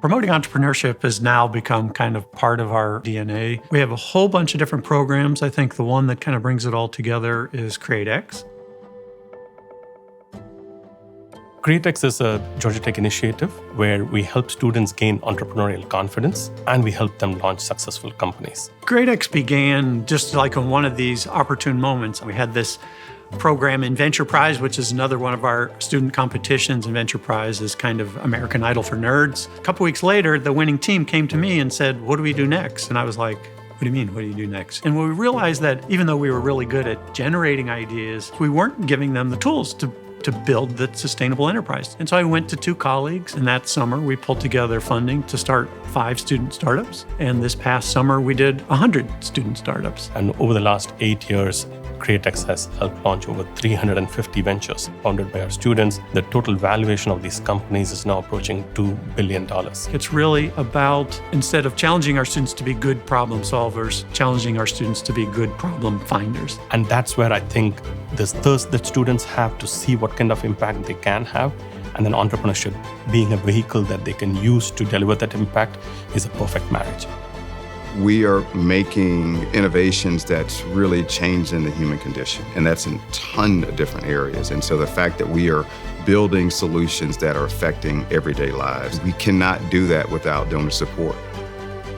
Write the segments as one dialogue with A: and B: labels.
A: Promoting entrepreneurship has now become kind of part of our DNA. We have a whole bunch of different programs. I think the one that kind of brings it all together is CreateX.
B: CreateX is a Georgia Tech initiative where we help students gain entrepreneurial confidence and we help them launch successful companies.
A: CreateX began just like on one of these opportune moments. We had this program in Venture Prize, which is another one of our student competitions, and Venture Prize is kind of American Idol for nerds. A couple weeks later, the winning team came to me and said, "What do we do next?" And I was like, "What do you mean, what do you do next?" And we realized that even though we were really good at generating ideas, we weren't giving them the tools to build the sustainable enterprise. And so I went to two colleagues, and that summer we pulled together funding to start 5 student startups. And this past summer we did 100 student startups.
B: And over the last 8 years, CreateX has helped launch over 350 ventures founded by our students. The total valuation of these companies is now approaching $2 billion.
A: It's really about, instead of challenging our students to be good problem solvers, challenging our students to be good problem finders.
B: And that's where I think this thirst that students have to see what kind of impact they can have, and then entrepreneurship being a vehicle that they can use to deliver that impact is a perfect marriage.
C: We are making innovations that's really changing the human condition, and that's in a ton of different areas. And so the fact that we are building solutions that are affecting everyday lives, we cannot do that without donor support.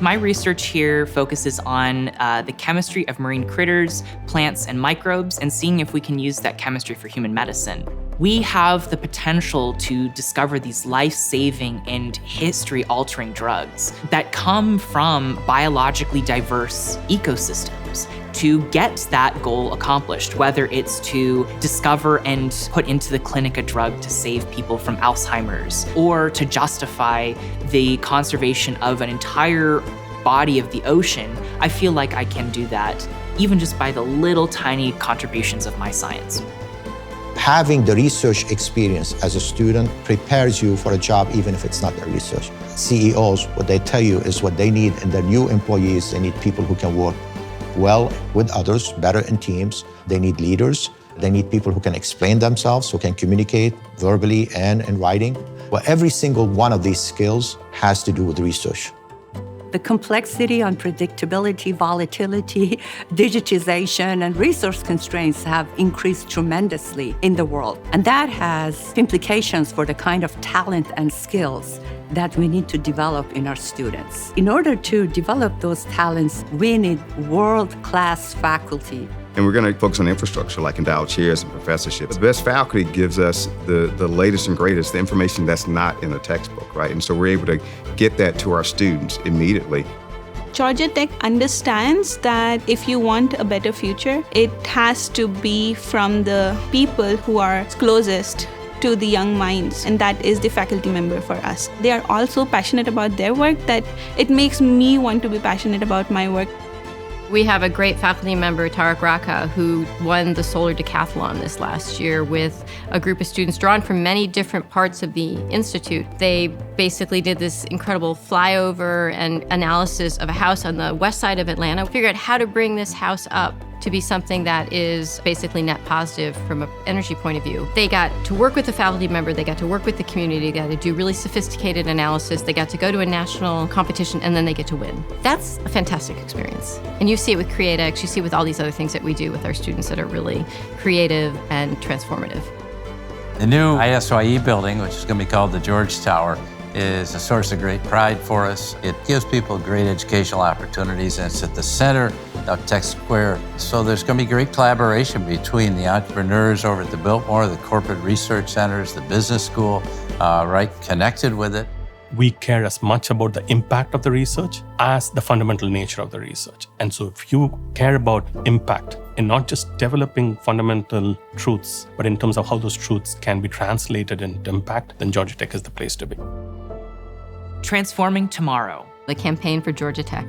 D: My research here focuses on the chemistry of marine critters, plants, and microbes, and seeing if we can use that chemistry for human medicine. We have the potential to discover these life-saving and history-altering drugs that come from biologically diverse ecosystems. To get that goal accomplished, whether it's to discover and put into the clinic a drug to save people from Alzheimer's, or to justify the conservation of an entire body of the ocean, I feel like I can do that, even just by the little tiny contributions of my science.
E: Having the research experience as a student prepares you for a job, even if it's not their research. CEOs, what they tell you is what they need in their new employees. They need people who can work well with others, better in teams. They need leaders. They need people who can explain themselves, who can communicate verbally and in writing. Well, every single one of these skills has to do with research.
F: The complexity, unpredictability, volatility, digitization, and resource constraints have increased tremendously in the world. And that has implications for the kind of talent and skills that we need to develop in our students. In order to develop those talents, we need world-class faculty.
C: And we're going to focus on infrastructure, like endowed chairs and professorships. The best faculty gives us the latest and greatest, the information that's not in the textbook, right? And so we're able to get that to our students immediately.
G: Georgia Tech understands that if you want a better future, it has to be from the people who are closest to the young minds, and that is the faculty member for us. They are also passionate about their work, that it makes me want to be passionate about my work.
H: We have a great faculty member, Tarek Raka, who won the Solar Decathlon this last year with a group of students drawn from many different parts of the Institute. They basically did this incredible flyover and analysis of a house on the west side of Atlanta, figure out how to bring this house up to be something that is basically net positive from an energy point of view. They got to work with the faculty member, they got to work with the community, they got to do really sophisticated analysis, they got to go to a national competition, and then they get to win. That's a fantastic experience. And you see it with CreateX, you see it with all these other things that we do with our students that are really creative and transformative.
I: The new ISYE building, which is going to be called the George Tower, is a source of great pride for us. It gives people great educational opportunities, and it's at the center of Tech Square. So there's going to be great collaboration between the entrepreneurs over at the Biltmore, the corporate research centers, the business school, right connected with it.
B: We care as much about the impact of the research as the fundamental nature of the research. And so if you care about impact and not just developing fundamental truths, but in terms of how those truths can be translated into impact, then Georgia Tech is the place to be.
D: Transforming tomorrow.
H: The campaign for Georgia Tech.